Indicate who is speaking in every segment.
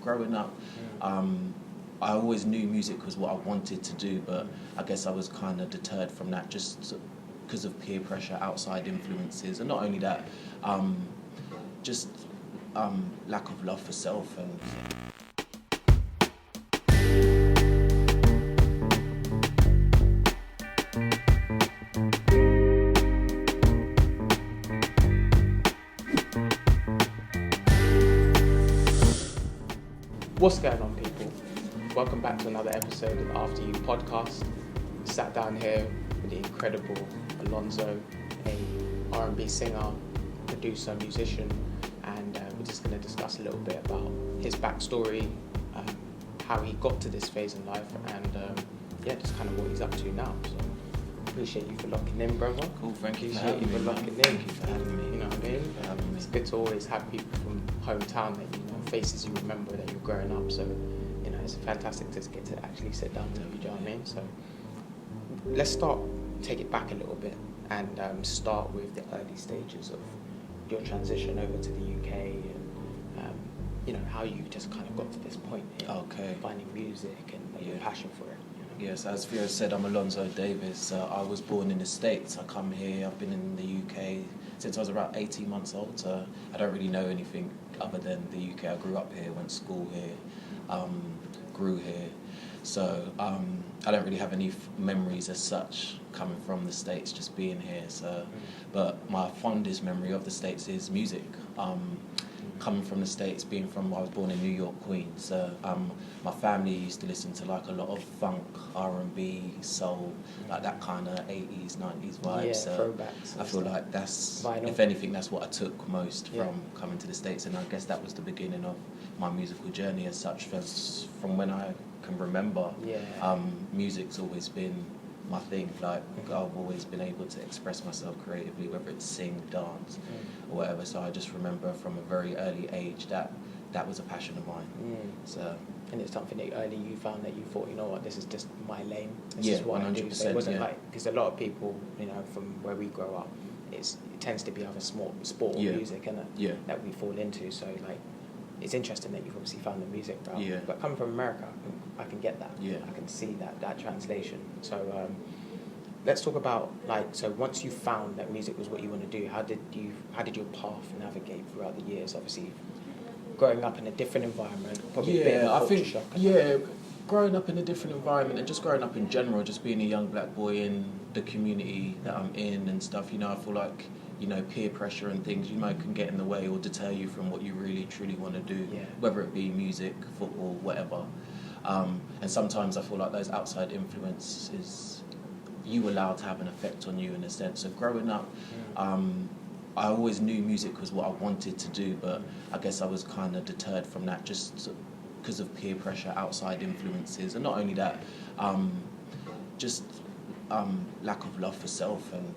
Speaker 1: Growing up, I always knew music was what I wanted to do, but I guess I was kind of deterred from that just because of peer pressure, outside influences, and not only that, just lack of love for self. And
Speaker 2: What's going on, people? Welcome back to another episode of After You podcast. Sat down here with the incredible Alonzo, a R&B singer, producer, musician, and we're just going to discuss a little bit about his backstory, how he got to this phase in life, and just kind of what he's up to now. So appreciate you for locking in, brother.
Speaker 1: cool, thank you for
Speaker 2: Appreciate
Speaker 1: having
Speaker 2: you
Speaker 1: me.
Speaker 2: for locking in.
Speaker 1: Thank you for having me.
Speaker 2: You know what I mean?
Speaker 1: For having me.
Speaker 2: It's good to always have people from hometown that you know, faces you remember that you're growing up. So, you know, it's fantastic to get to actually sit down with you. Do you know what I mean? So, let's take it back a little bit and start with the early stages of your transition over to the UK and you know how you just kind of got to this point in finding music and your passion for it. You know?
Speaker 1: Yes, as Theo said, I'm Alonzo Davis. I was born in the States. I come here. I've been in the UK since I was about 18 months old. So I don't really know anything other than the UK. I grew up here, went to school here, grew here. So I don't really have any memories as such coming from the States, just being here. So, but my fondest memory of the States is music. Coming from the States, I was born in New York, Queens. So my family used to listen to like a lot of funk, R&B, soul, like that kind of 80s, 90s vibes.
Speaker 2: Yeah,
Speaker 1: so
Speaker 2: throwbacks.
Speaker 1: I feel like that's,
Speaker 2: vinyl.
Speaker 1: if anything, that's what I took most from coming to the States, and I guess that was the beginning of my musical journey as such. From when I can remember, music's always been my thing. Like I've always been able to express myself creatively, whether it's sing, dance, or whatever. So I just remember from a very early age that was a passion of mine. So.
Speaker 2: And it's something that early you found that you thought, you know what, this is just my lane. This
Speaker 1: Yeah,
Speaker 2: is what I do. So it
Speaker 1: 100%,
Speaker 2: wasn't
Speaker 1: yeah.
Speaker 2: like, because a lot of people, you know, from where we grow up, it tends to be either sport or
Speaker 1: Yeah.
Speaker 2: music, and that we fall into. So like, it's interesting that you've obviously found the music route.
Speaker 1: Yeah.
Speaker 2: But coming from America, I can get that.
Speaker 1: Yeah.
Speaker 2: I can see that translation. So let's talk about so once you found that music was what you want to do, how did your path navigate throughout the years? Obviously, growing up in a different environment, probably a bit of a culture shock.
Speaker 1: Growing up in a different environment and just growing up in general, just being a young black boy in the community that I'm in and stuff, you know, I feel like, you know, peer pressure and things, you know, can get in the way or deter you from what you really truly want to do, whether it be music, football, whatever. And sometimes I feel like those outside influences you allow to have an effect on you in a sense. So growing up, I always knew music was what I wanted to do, but I guess I was kind of deterred from that just because of peer pressure, outside influences, and not only that, just lack of love for self and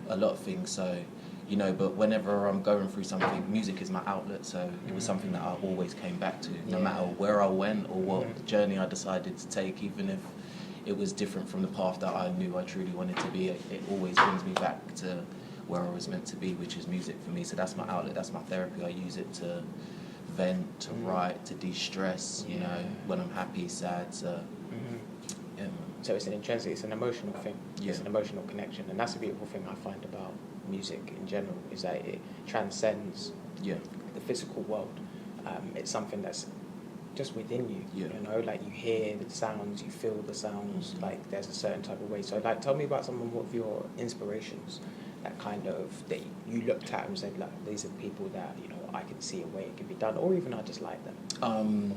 Speaker 1: a lot of things. So, you know, but whenever I'm going through something, music is my outlet, so it was something that I always came back to, no matter where I went or what journey I decided to take, even if it was different from the path that I knew I truly wanted to be. It always brings me back to where I was meant to be, which is music for me. So that's my outlet, that's my therapy. I use it to vent, to write, to de-stress, you know, when I'm happy, sad. So,
Speaker 2: So it's an emotional thing.
Speaker 1: Yeah.
Speaker 2: It's an emotional connection, and that's a beautiful thing I find about music in general, is that it transcends the physical world. It's something that's just within you. You know, like you hear the sounds, you feel the sounds. Like there's a certain type of way. So like, tell me about some of your inspirations that you looked at and said, like, these are people that, you know, I can see a way it can be done, or even I just like them.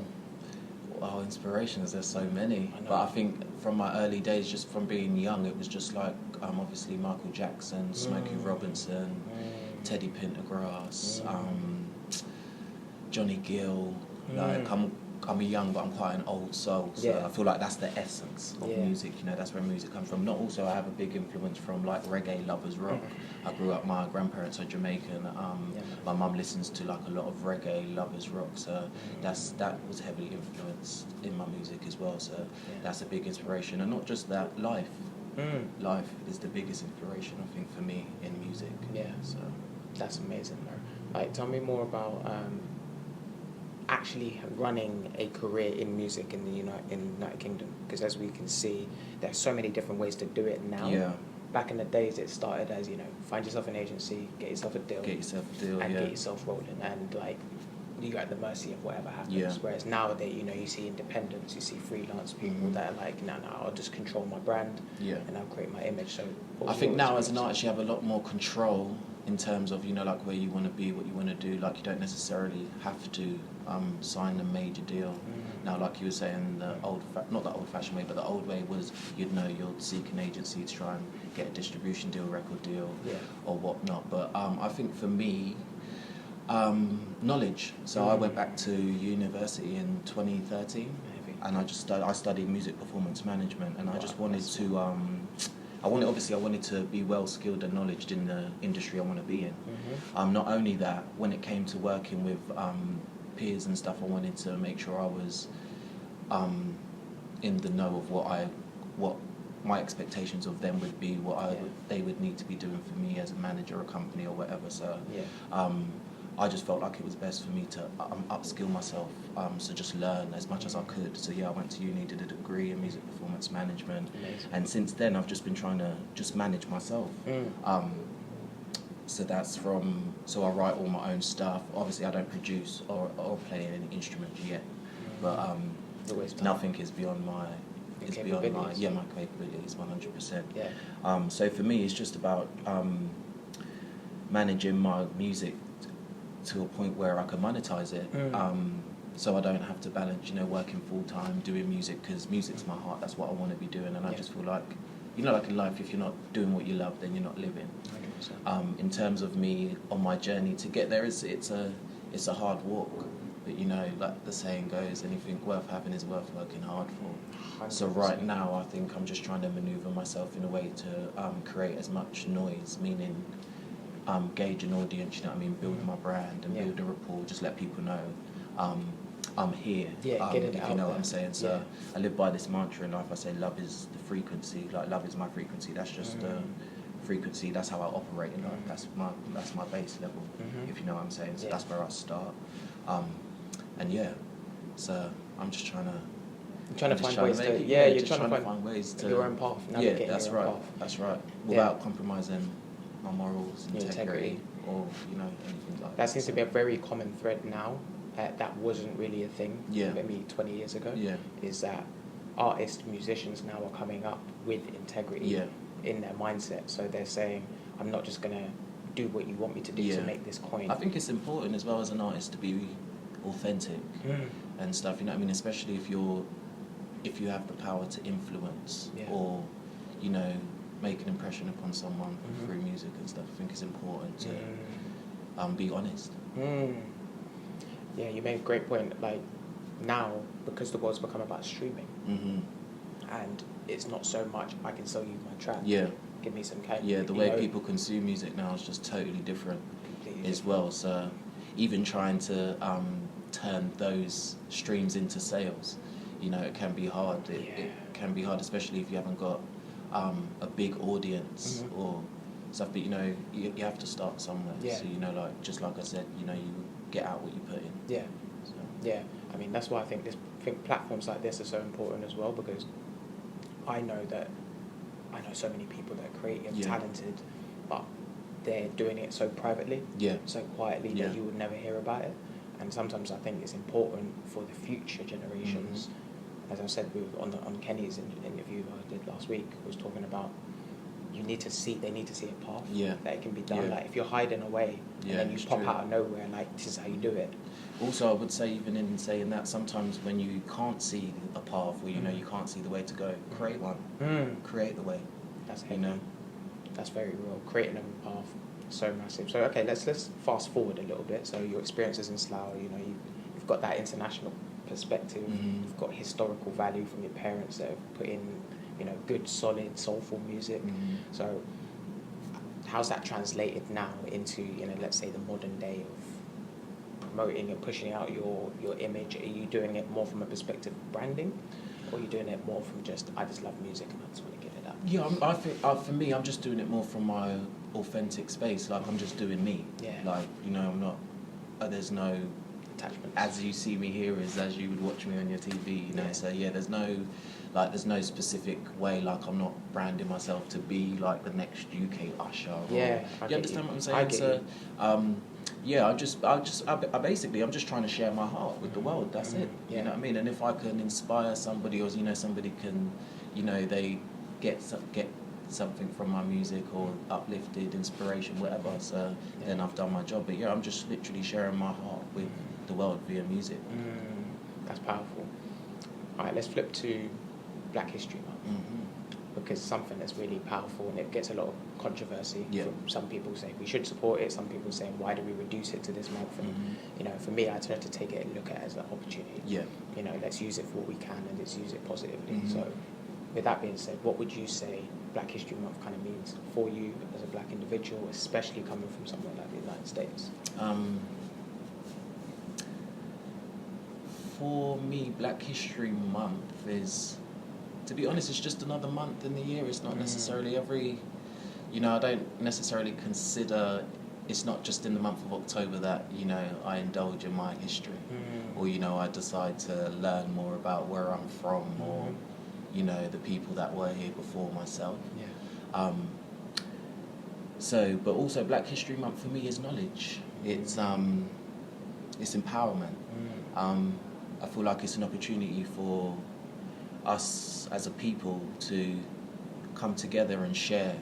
Speaker 1: Wow, inspirations, there's so many. But I think from my early days, just from being young, it was just like, obviously Michael Jackson, Smokey Robinson, Teddy Pendergrass, Johnny Gill. Like, I'm young, but I'm quite an old soul, so I feel like that's the essence of music, you know, that's where music comes from. Not also, I have a big influence from like reggae lovers rock. I grew up, my grandparents are Jamaican, my mum listens to like a lot of reggae lovers rock, so that was heavily influenced in my music as well, so that's a big inspiration. And not just that, life is the biggest inspiration, I think, for me in music. So
Speaker 2: that's amazing, bro. Like, tell me more about actually running a career in music in the United Kingdom? Because as we can see, there's so many different ways to do it now.
Speaker 1: Yeah.
Speaker 2: Back in the days, it started as, find yourself an agency, get yourself a deal, and get yourself rolling, and like you're at the mercy of whatever happens.
Speaker 1: Yeah.
Speaker 2: Whereas nowadays, you see independents, you see freelance people that are like, no, I'll just control my brand, and I'll create my image. So
Speaker 1: I think now as an artist, you have a lot more control in terms of like where you want to be, what you want to do. Like you don't necessarily have to sign a major deal. Now, like you were saying, not the old-fashioned way, but the old way was you'd seek an agency to try and get a distribution deal, record deal, or whatnot. But I think for me, knowledge. So I went back to university in 2013, and I studied music performance management, and I just wanted to. I wanted to be well skilled and knowledged in the industry I want to be in. Not only that, when it came to working with peers and stuff, I wanted to make sure I was in the know of what my expectations of them would be, they would need to be doing for me as a manager, a company, or whatever. So I just felt like it was best for me to upskill myself, so just learn as much as I could. So I went to uni, did a degree in music performance management.
Speaker 2: Amazing.
Speaker 1: And since then I've just been trying to just manage myself. So so I write all my own stuff. Obviously I don't produce or play any instruments yet, but nothing is beyond my my capabilities 100%. So for me it's just about managing my music to a point where I can monetize it, so I don't have to balance, working full time doing music, because music's my heart. That's what I want to be doing, and I just feel like, like in life, if you're not doing what you love, then you're not living. In terms of me on my journey to get there, it's a hard walk, but like the saying goes, anything worth having is worth working hard for. 100%. So right now, I think I'm just trying to maneuver myself in a way to create as much noise, meaning gauge an audience, build my brand and build a rapport, just let people know I'm here,
Speaker 2: get it
Speaker 1: if
Speaker 2: out
Speaker 1: you know
Speaker 2: there.
Speaker 1: what I'm saying. So I live by this mantra in life. I say love is the frequency, like love is my frequency. That's just the frequency, that's how I operate in life. That's my base level, if you know what I'm saying. So that's where I start. So I'm just trying to
Speaker 2: find ways to
Speaker 1: you're trying to find ways to
Speaker 2: your own path.
Speaker 1: That's right. That's right. Without compromising my morals, integrity, or anything like that.
Speaker 2: That seems to be a very common thread now. That wasn't really a thing maybe 20 years ago. Is that artists, musicians now are coming up with integrity in their mindset. So they're saying, I'm not just gonna do what you want me to do to make this coin.
Speaker 1: I think it's important as well as an artist to be authentic and stuff. Especially if you have the power to influence or make an impression upon someone through music and stuff. I think it's important to be honest. Yeah,
Speaker 2: you made a great point. Like now, because the world's become about streaming, and it's not so much I can sell you my track. Give me some cash.
Speaker 1: The way people consume music now is just totally different as well. So even trying to turn those streams into sales, it can be hard. It can be hard, especially if you haven't got a big audience or stuff. But you have to start somewhere. So just like I said, you get out what you put in.
Speaker 2: That's why I think platforms like this are so important as well, because I know so many people that are creative, talented, but they're doing it so privately, so quietly that you would never hear about it. And sometimes I think it's important for the future generations. As I said on Kenny's interview I did last week, was talking about they need to see a path that it can be done. Like if you're hiding away and then you pop out of nowhere, like this is how you do it.
Speaker 1: Also, I would say, even in saying that, sometimes when you can't see a path, or you can't see the way to go, create one. Create the way.
Speaker 2: That's that's very real. Creating a path, so massive. So okay, let's fast forward a little bit. So your experiences in Slough, you've got that international perspective. You've got historical value from your parents that have put in, good, solid, soulful music. So how's that translated now into, let's say the modern day of promoting and pushing out your image? Are you doing it more from a perspective of branding, or are you doing it more from just, I just love music and I just want to get it up?
Speaker 1: I think for me, I'm just doing it more from my authentic space. Like I'm just doing me. Like I'm not. There's no
Speaker 2: attachments.
Speaker 1: As you see me here is as you would watch me on your TV, you know.
Speaker 2: Yeah.
Speaker 1: So yeah, there's no specific way. Like I'm not branding myself to be like the next UK Usher.
Speaker 2: Yeah,
Speaker 1: you understand what I'm saying?
Speaker 2: I get you.
Speaker 1: Yeah, I'm just trying to share my heart with the world. That's it.
Speaker 2: Yeah.
Speaker 1: You know what I mean? And if I can inspire somebody, or somebody can, they get something from my music, or uplifted, inspiration, whatever. So then I've done my job. But yeah, I'm just literally sharing my heart with the world via music.
Speaker 2: That's powerful. All right, let's flip to Black History Month. Because something that's really powerful, and it gets a lot of controversy. From some people say we should support it, some people say why do we reduce it to this month? And for me, I try to take it and look at it as an opportunity. Let's use it for what we can, and let's use it positively. So with that being said, what would you say Black History Month kind of means for you as a black individual, especially coming from somewhere like the United States?
Speaker 1: For me, Black History Month is, to be honest, it's just another month in the year. It's not necessarily every, I don't necessarily consider, it's not just in the month of October that, I indulge in my history. Or, I decide to learn more about where I'm from, or, the people that were here before myself. But also Black History Month for me is knowledge. It's empowerment. I feel like it's an opportunity for us as a people to come together and share,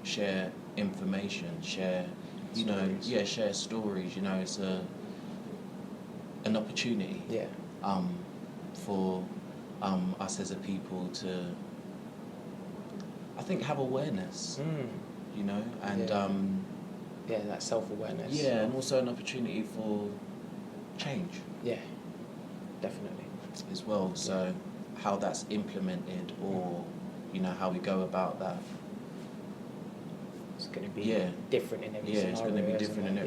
Speaker 1: share information, share, share stories. It's an opportunity for us as a people to, I think, have awareness, and
Speaker 2: that self-awareness.
Speaker 1: Yeah, and also an opportunity for change.
Speaker 2: Yeah, definitely.
Speaker 1: As well, so how that's implemented, or how we go about that.
Speaker 2: It's going to be different in every scenario.
Speaker 1: It's going to be different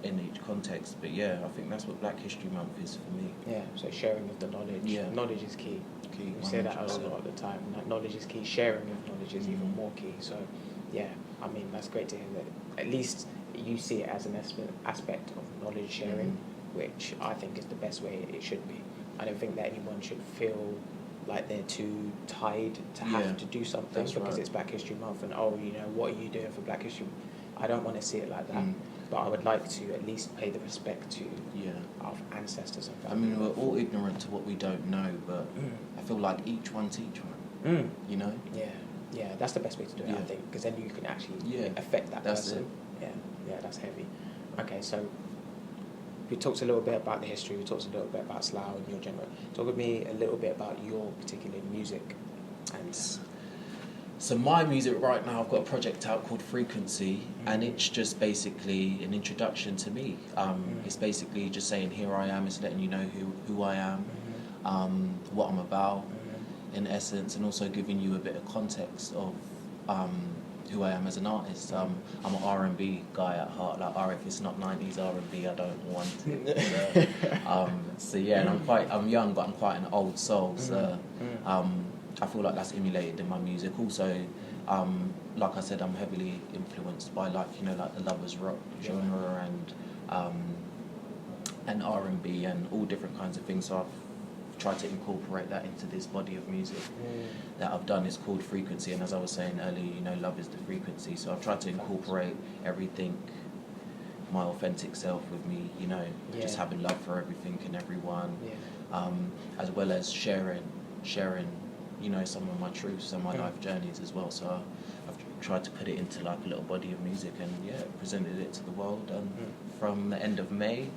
Speaker 1: in each context. But I think that's what Black History Month is for me. Yeah,
Speaker 2: so sharing of the knowledge. Yeah. Knowledge is key. We 100%. Say that a lot of the time. That knowledge is key. Sharing of knowledge is even more key. So, that's great to hear that at least you see it as an aspect of knowledge sharing, which I think is the best way it should be. I don't think that anyone should feel like they're too tied to have to do something because it's Black History Month and what are you doing for Black History? I don't want to see it like that, but I would like to at least pay the respect to our ancestors and family.
Speaker 1: I mean, we're all ignorant to what we don't know, but I feel like each one teach one.
Speaker 2: Yeah, that's the best way to do it, I think, because then you can actually affect that person. Yeah, that's heavy. Okay, so we talked a little bit about the history, we talked a little bit about Slough and your genre. Talk with me a little bit about your particular music. And
Speaker 1: so my music right now, I've got a project out called Frequency, and it's just basically an introduction to me. It's basically just saying, here I am, it's letting you know who I am, what I'm about, in essence, and also giving you a bit of context of who I am as an artist. I'm an R&B guy at heart. Like, if it's not 90s R&B, I don't want it. And I'm young, but I'm quite an old soul. So I feel like that's emulated in my music. Also, like I said, I'm heavily influenced by like the lovers rock genre and R&B and all different kinds of things. So I've tried to incorporate that into this body of music that I've done. It's called Frequency, and as I was saying earlier, love is the frequency. So I've tried to incorporate everything, my authentic self with me, just having love for everything and everyone, as well as sharing, some of my truths and my life journeys as well. So I've tried to put it into like a little body of music and presented it to the world. And from the end of May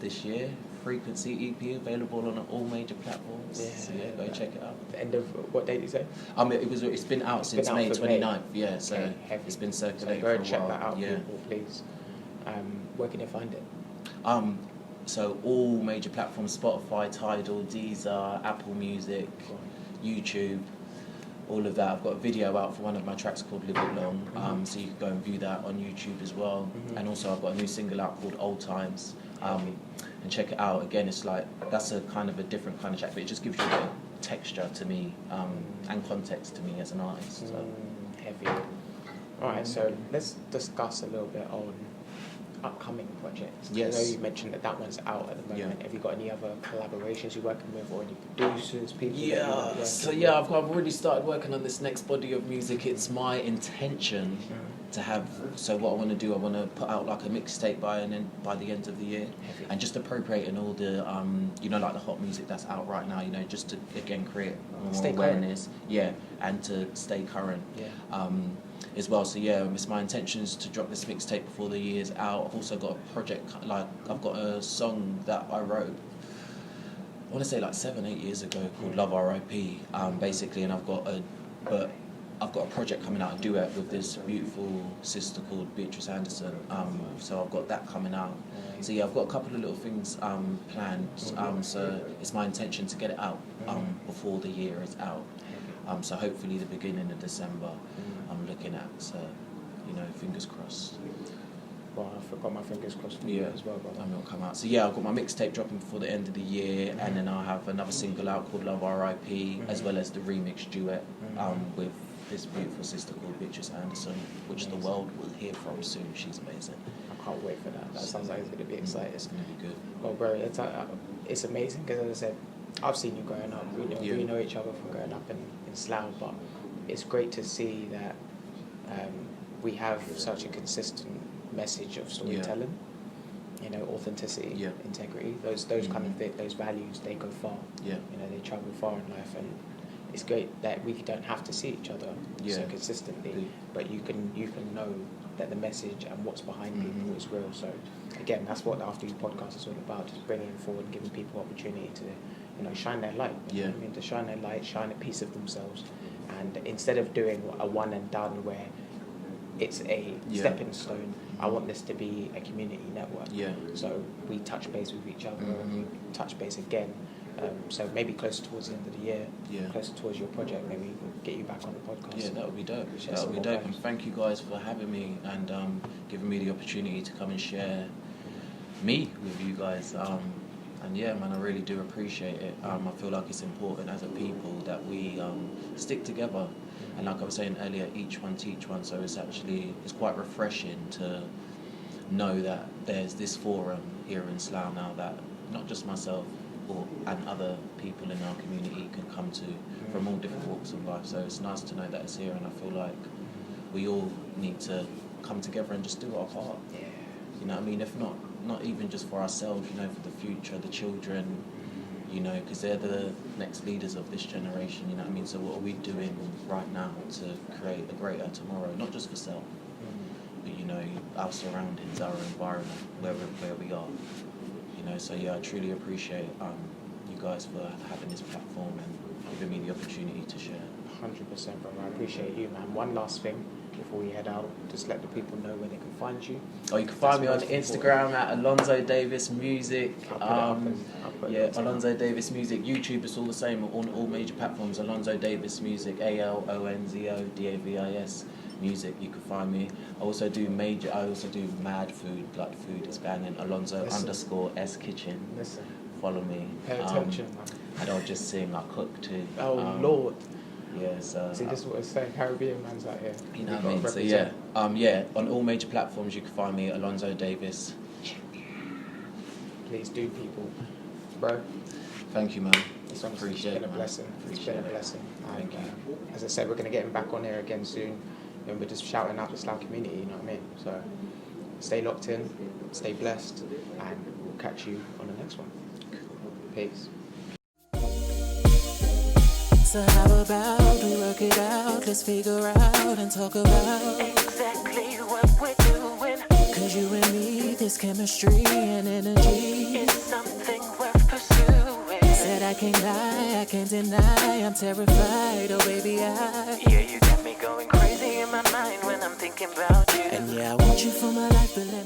Speaker 1: this year, Frequency EP available on all major platforms. Go check it out.
Speaker 2: The end of what date did you say?
Speaker 1: It's been out since May 29th. So it's been circulating for a while.
Speaker 2: Go check that out, people, please. Where can you find it?
Speaker 1: So all major platforms: Spotify, Tidal, Deezer, Apple Music, YouTube, all of that. I've got a video out for one of my tracks called Live It Long, so you can go and view that on YouTube as well. And also I've got a new single out called Old Times, and check it out. Again, it's like, that's a kind of a different kind of track, but it just gives you a bit of texture to me, and context to me as an artist. So.
Speaker 2: Heavy. Alright, so let's discuss a little bit on upcoming projects?
Speaker 1: Yes.
Speaker 2: I know you mentioned that one's out at the moment. Have you got any other collaborations you're working with, or any producers, people?
Speaker 1: I've already started working on this next body of music. It's my intention to have. So what I want to do, I want to put out like a mixtape by the end of the year, and just appropriating all the like the hot music that's out right now. Just to again create more awareness.
Speaker 2: Current.
Speaker 1: And to stay current. As well. So it's my intentions to drop this mixtape before the year's out. I've also got a project, I've got a song that I wrote, I want to say 7-8 years ago, called Love R.I.P. Basically, and I've got a project coming out, a duet with this beautiful sister called Beatrice Anderson. So I've got that coming out. So I've got a couple of little things planned. So it's my intention to get it out before the year is out. So hopefully the beginning of December, I'm looking at. So, fingers crossed.
Speaker 2: Well, I've got my fingers crossed for you as well, brother.
Speaker 1: It'll come out. So I've got my mixtape dropping before the end of the year, and then I'll have another single out called Love R.I.P. As well as the remix duet with this beautiful sister called Beatrice Anderson, which the world will hear from soon. She's amazing.
Speaker 2: I can't wait for that. That sounds like it's going to be exciting.
Speaker 1: It's going to be good.
Speaker 2: Well, bro, it's amazing because, as I said, I've seen you growing up. We know each other from growing up in Slough, but it's great to see that we have such a consistent message of storytelling. Authenticity, integrity. Those kind of those values, they go far. They travel far in life, and it's great that we don't have to see each other so consistently, but you can know that the message and what's behind people is real. So again, that's what the After You podcast is all about, just bringing it forward and giving people opportunity to shine their light. To shine their light, shine a piece of themselves, and instead of doing a one and done where it's a stepping stone, I want this to be a community network. So we touch base with each other, and we touch base again. So maybe closer towards the end of the year, closer towards your project, maybe we can get you back on the podcast.
Speaker 1: Yeah, that would be dope. That would be dope. And thank you guys for having me and giving me the opportunity to come and share me with you guys. And I really do appreciate it. I feel like it's important as a people that we stick together. And like I was saying earlier, each one teach one. So it's quite refreshing to know that there's this forum here in Slough now that not just myself and other people in our community can come to from all different walks of life. So it's nice to know that it's here, and I feel like we all need to come together and just do our part. You know what I mean? If not even just for ourselves, for the future, the children, because they're the next leaders of this generation, you know what I mean? So what are we doing right now to create a greater tomorrow, not just for self, but, our surroundings, our environment, where we are, So I truly appreciate you guys for having this platform and giving me the opportunity to share.
Speaker 2: 100%, brother. I appreciate you, man. One last thing before we head out, just let the people know where they can find you.
Speaker 1: You can find me on Instagram at Alonzo Davis Music. Alonzo Davis Music. YouTube is all the same on all major platforms. Alonzo Davis Music, Alonzo Davis Music. You can find me. I also do mad food, like the food is banging. Alonzo _S Kitchen.
Speaker 2: Listen.
Speaker 1: Follow me.
Speaker 2: Pay attention, man.
Speaker 1: And I'll just sing, I cook too.
Speaker 2: Oh Lord.
Speaker 1: Yes.
Speaker 2: See, this is what I say. Caribbean man's out here.
Speaker 1: You know what I mean? So on all major platforms you can find me, Alonzo Davis.
Speaker 2: Please do, people. Bro.
Speaker 1: Thank you, man.
Speaker 2: It's been a blessing. It's been a blessing.
Speaker 1: Thank you.
Speaker 2: As I said, we're going to get him back on here again soon, and we're just shouting out the Slough community. You know what I mean? So stay locked in, stay blessed, and we'll catch you on the next one. Peace.
Speaker 3: So how about we work it out? Let's figure out and talk about exactly what we're doing. Cause you and me, this chemistry and energy is something worth pursuing. Said I can't lie, I can't deny, I'm terrified, oh baby you got me going crazy in my mind when I'm thinking about you. And I want you for my life, but let